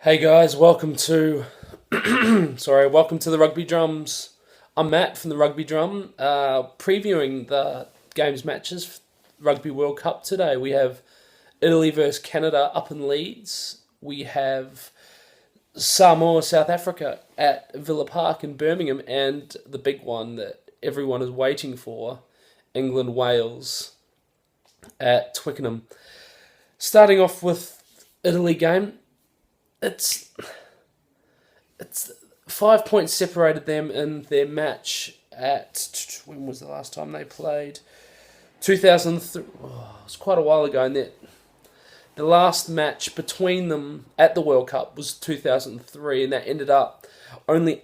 Hey guys, welcome to welcome to the Rugby Drums. I'm Matt from the Rugby Drum, previewing the games matches Rugby World Cup today. We have Italy versus Canada up in Leeds. We have Samoa South Africa at Villa Park in Birmingham, and the big one that everyone is waiting for, England Wales at Twickenham. Starting off with Italy game, it's it's 5 points separated them in their match at, when was the last time they played? 2003. Oh, it was quite a while ago, and the last match between them at the World Cup was 2003, and that ended up only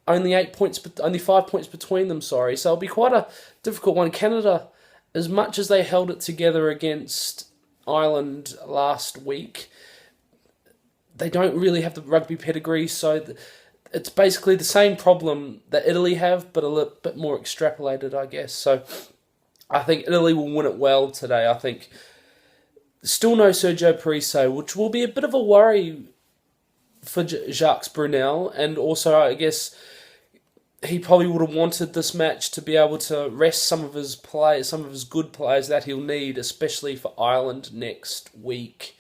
8 points, only 5 points between them. Sorry, so it'll be quite a difficult one. Canada, as much as they held it together against Ireland last week, they don't really have the rugby pedigree, so it's basically the same problem that Italy have, but a little bit more extrapolated, I guess. So I think Italy will win it well today. I think still no Sergio Parise, which will be a bit of a worry for Jacques Brunel, and also I guess he probably would have wanted this match to be able to rest some of his players, some of his good players that he'll need, especially for Ireland next week,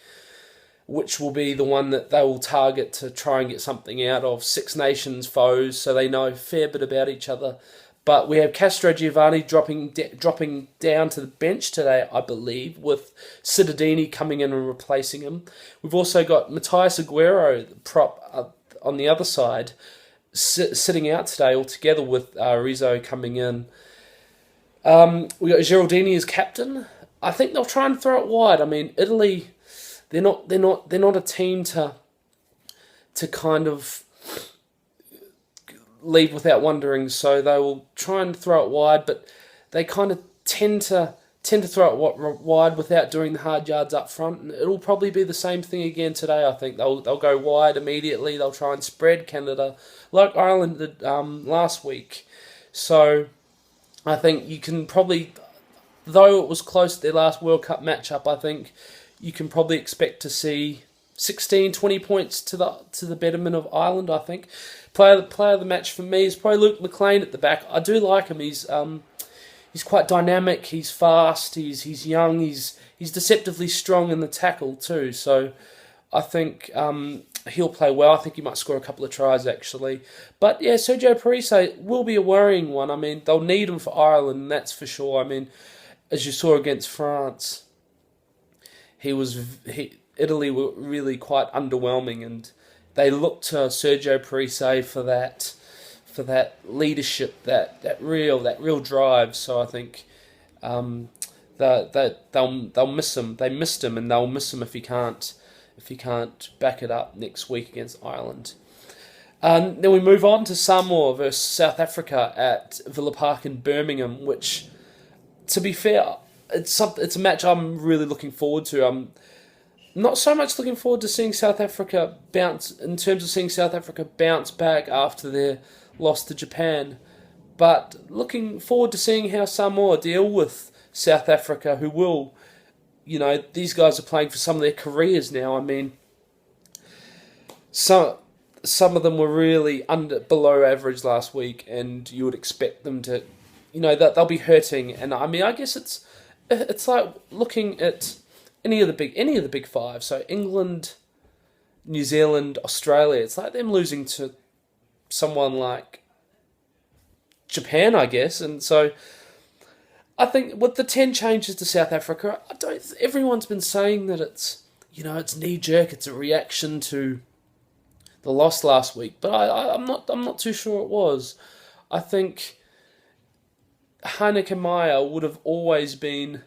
which will be the one that they will target to try and get something out of. Six Nations foes, so they know a fair bit about each other. But we have Castrogiovanni dropping down to the bench today, I believe, with Cittadini coming in and replacing him. We've also got Matthias Aguero, the prop, on the other side, sitting out today altogether with Rizzo coming in. We got Geraldini as captain. I think they'll try and throw it wide. I mean, Italy, they're not a team to kind of leave without wondering, so they will try and throw it wide, but they kind of tend to throw it wide without doing the hard yards up front, and it'll probably be the same thing again today. I think they'll go wide immediately. They'll try and spread Canada like Ireland did last week. So I think you can probably, though it was close to their last World Cup matchup, I think you can probably expect to see 16, 20 points to the betterment of Ireland, I think. Player of the match for me is probably Luke McLean at the back. I do like him. He's quite dynamic. He's fast. He's young. He's deceptively strong in the tackle too. So I think he'll play well. I think he might score a couple of tries actually. But yeah, Sergio Parise will be a worrying one. I mean, they'll need him for Ireland, that's for sure. I mean, as you saw against France, Italy were really quite underwhelming, and they looked to Sergio Parise for that leadership, that real drive. So I think they'll miss him. They missed him, and they'll miss him if he can't back it up next week against Ireland. Then we move on to Samoa versus South Africa at Villa Park in Birmingham, which, to be fair, it's a match I'm really looking forward to. I'm not so much looking forward to seeing South Africa bounce back after their loss to Japan, but looking forward to seeing how Samoa deal with South Africa, who will, these guys are playing for some of their careers now. I mean, some of them were really below average last week, and you would expect them to, that they'll be hurting. And I mean, I guess it's like looking at any of the big five. So England, New Zealand, Australia. It's like them losing to someone like Japan, I guess. And so I think with the 10 changes to South Africa, everyone's been saying that it's knee jerk, it's a reaction to the loss last week. But I'm not too sure it was. I think Heineke Meyer would have always been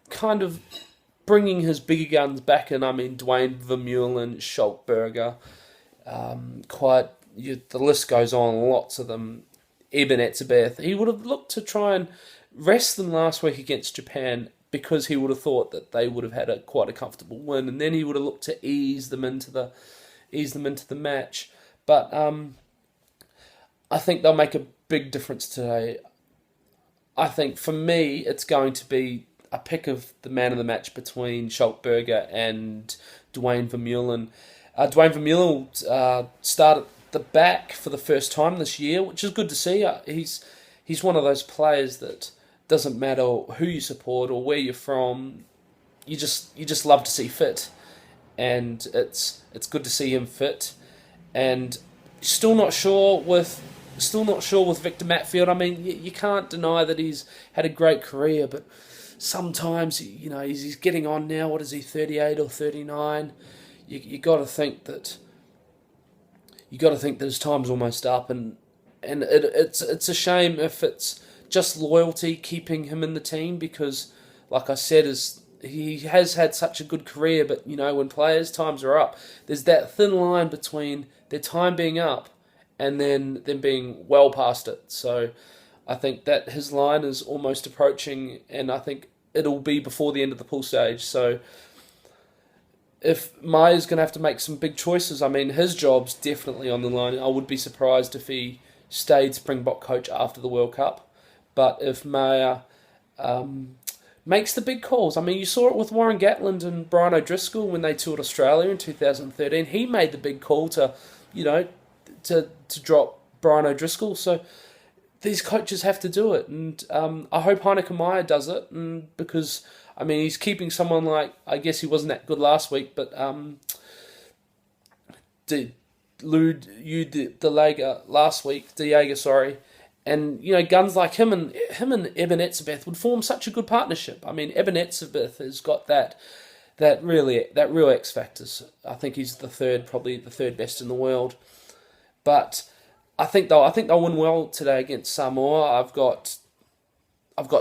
kind of bringing his bigger guns back in. I mean, Dwayne Vermeulen, Schalkberger, the list goes on, lots of them. Eben Etzebeth. He would have looked to try and rest them last week against Japan, because he would have thought that they would have had quite a comfortable win, and then he would have looked to ease them into the match. But I think they'll make a big difference today. I think for me, it's going to be a pick of the man of the match between Schalkberger and Dwayne Vermeulen. Dwayne Vermeulen started the back for the first time this year, which is good to see. He's one of those players that doesn't matter who you support or where you're from. You just love to see fit, and it's good to see him fit. And still not sure with Victor Matfield. I mean, you can't deny that he's had a great career, but sometimes he's getting on now. What is he, 38 or 39? You got to think that his time's almost up, and it's a shame if it's just loyalty keeping him in the team, because, like I said, he has had such a good career, but when players' times are up, there's that thin line between their time being up and then them being well past it. So I think that his line is almost approaching, and I think it'll be before the end of the pool stage. So if Maya's going to have to make some big choices, I mean, his job's definitely on the line. I would be surprised if he stayed Springbok coach after the World Cup. But if Maya makes the big calls, I mean, you saw it with Warren Gatland and Brian O'Driscoll when they toured Australia in 2013. He made the big call to drop Brian O'Driscoll. So these coaches have to do it, and I hope Heineken Meyer does it, and because I mean he's keeping someone like, I guess he wasn't that good last week, but DeJager last week, DeJager, sorry, and guns like him and Eben Etzebeth would form such a good partnership. I mean, Eben Etzebeth has got that real X factors. I think he's probably the third best in the world, but I think they'll win well today against Samoa. I've got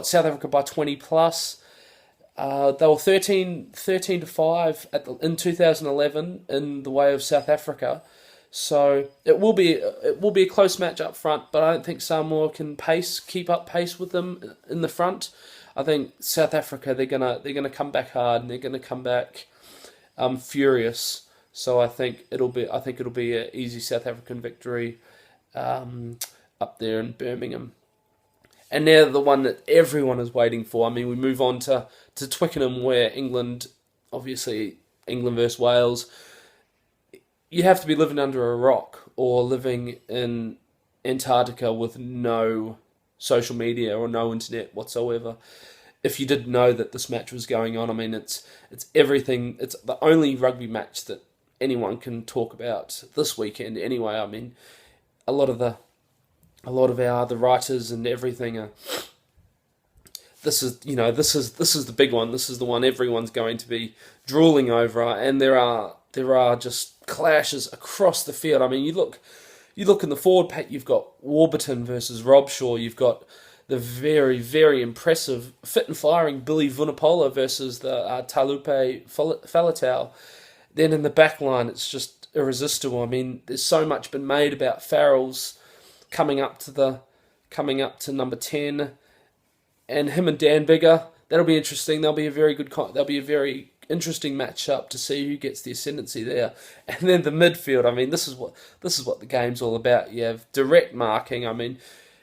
South Africa by 20 plus. They were 13-5 in 2011 in the way of South Africa. So it will be a close match up front, but I don't think Samoa can keep up pace with them in the front. I think South Africa, they're gonna come back hard, and they're gonna come back furious. So I think it'll be an easy South African victory up there in Birmingham. And now the one that everyone is waiting for. I mean, we move on to Twickenham, where England versus Wales. You have to be living under a rock or living in Antarctica with no social media or no internet whatsoever if you didn't know that this match was going on. I mean, it's everything. It's the only rugby match that anyone can talk about this weekend anyway. I mean, a lot of the writers and everything are. This is the big one. This is the one everyone's going to be drooling over, and there are just clashes across the field. I mean, you look in the forward pack. You've got Warburton versus Robshaw. You've got the very, very impressive fit and firing Billy Vunipola versus the Talupe Faletau. Then in the back line, it's just irresistible. I mean, there's so much been made about Farrell's coming up to number 10, and him and Dan Bigger. That'll be interesting. There'll be a very interesting matchup to see who gets the ascendancy there. And then the midfield. I mean, this is what the game's all about. You have direct marking. I mean,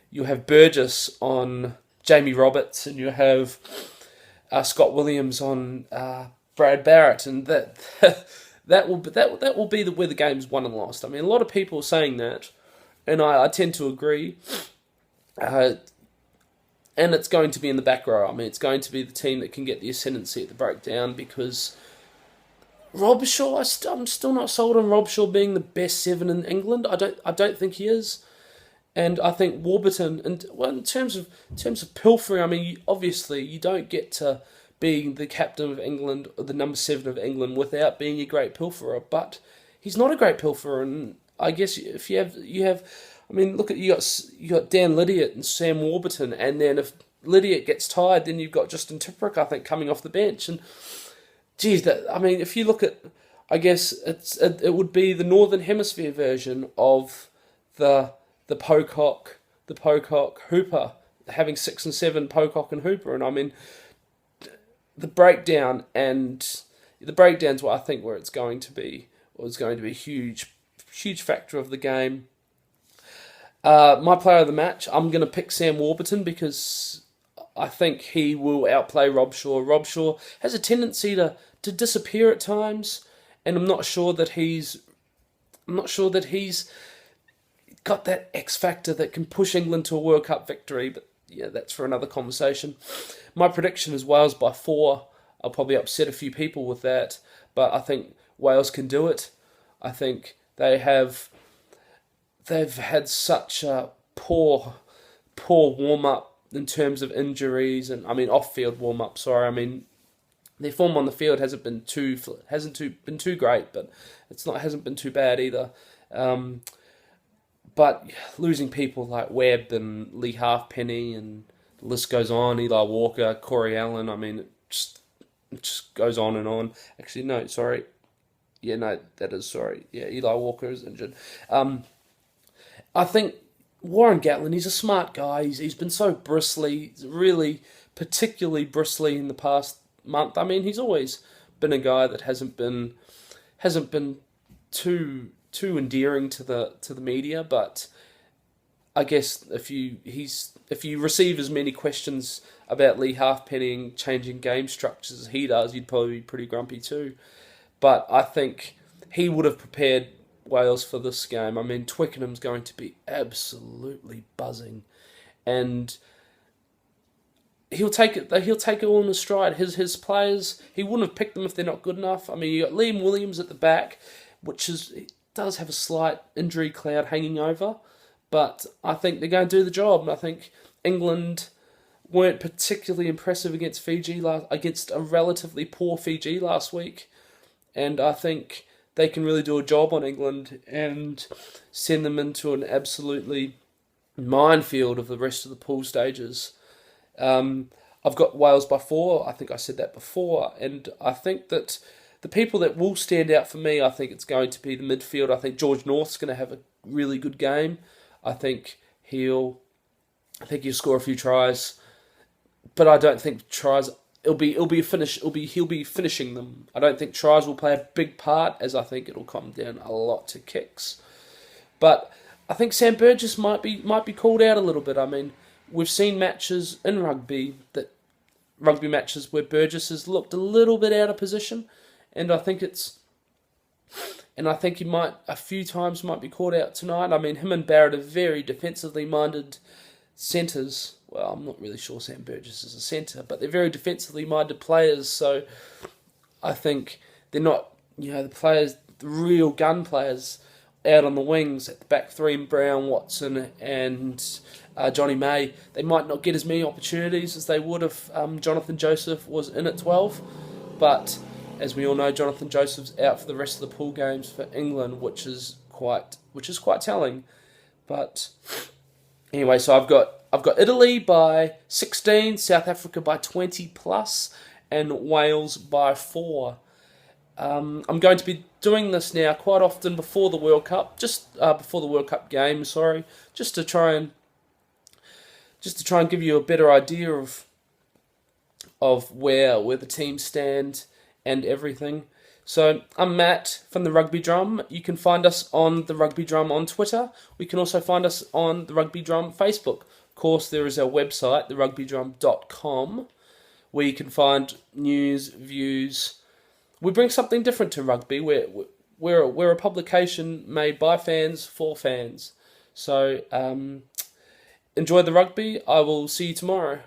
you have Burgess on Jamie Roberts, and you have Scott Williams on Brad Barrett, and that will be where the game's won and lost. I mean, a lot of people are saying that, and I tend to agree. And it's going to be in the back row. I mean, it's going to be the team that can get the ascendancy at the breakdown, because Robshaw, I'm still not sold on Robshaw being the best 7 in England. I don't think he is. And I think Warburton, and well, in terms of pilfering, I mean, obviously you don't get to being the captain of England or the number 7 of England without being a great pilferer. But he's not a great pilferer, and I guess if you have. I mean, look at you got Dan Lydiate and Sam Warburton, and then if Lydiate gets tired, then you've got Justin Tipuric, I think, coming off the bench. And geez, if you look at, I guess it would be the Northern Hemisphere version of the Pocock Hooper, having 6 and 7 Pocock and Hooper, and I mean the breakdown's what I think where it's going to be, or it's going to be a huge factor of the game. My player of the match, I'm going to pick Sam Warburton, because I think he will outplay Robshaw. Robshaw has a tendency to disappear at times, and I'm not sure that he's I'm not sure that he's got that X factor that can push England to a World Cup victory. But yeah, that's for another conversation. My prediction is Wales by 4. I'll probably upset a few people with that, but I think Wales can do it. I think they've had such a poor warm up in terms of injuries, and I mean off field warm up. Sorry, I mean their form on the field hasn't been too great, but hasn't been too bad either. But losing people like Webb and Lee Halfpenny, and the list goes on, Eli Walker, Corey Allen, I mean, it just goes on and on. Actually, no, sorry. Yeah, no, that is sorry. Yeah, Eli Walker is injured. I think Warren Gatland, he's a smart guy. He's been so bristly, really particularly bristly in the past month. I mean, he's always been a guy that hasn't been too endearing to the media, but I guess if you receive as many questions about Lee Halfpenny and changing game structures as he does, you'd probably be pretty grumpy too. But I think he would have prepared Wales for this game. I mean, Twickenham's going to be absolutely buzzing, and he'll take it all in his stride. His players, he wouldn't have picked them if they're not good enough. I mean, you got Liam Williams at the back, does have a slight injury cloud hanging over, but I think they're going to do the job. And I think England weren't particularly impressive against against a relatively poor Fiji last week, and I think they can really do a job on England and send them into an absolutely minefield of the rest of the pool stages. I've got Wales by 4. I think I said that before, and I think that the people that will stand out for me, I think it's going to be the midfield. I think George North's going to have a really good game. I think he'll score a few tries, but I don't think tries. He'll be finishing them. I don't think tries will play a big part, as I think it'll come down a lot to kicks. But I think Sam Burgess might be called out a little bit. I mean, we've seen matches in rugby matches where Burgess has looked a little bit out of position. And I think he might a few times might be caught out tonight. I mean, him and Barrett are very defensively minded centres. Well, I'm not really sure Sam Burgess is a centre, but they're very defensively minded players. So I think they're not, the real gun players out on the wings at the back three, Brown, Watson, and Johnny May. They might not get as many opportunities as they would if Jonathan Joseph was in at 12, but as we all know, Jonathan Joseph's out for the rest of the pool games for England, which is quite telling. But anyway, so I've got Italy by 16, South Africa by 20 plus, and Wales by 4. I'm going to be doing this now quite often before the World Cup, before the World Cup game. Sorry, just to try and give you a better idea of where the teams stand and everything. So I'm Matt from the Rugby Drum. You can find us on the Rugby Drum on Twitter. We can also find us on the Rugby Drum Facebook. Of course, there is our website, therugbydrum.com, where you can find news, views. We bring something different to rugby. We're a publication made by fans for fans. So enjoy the rugby. I will see you tomorrow.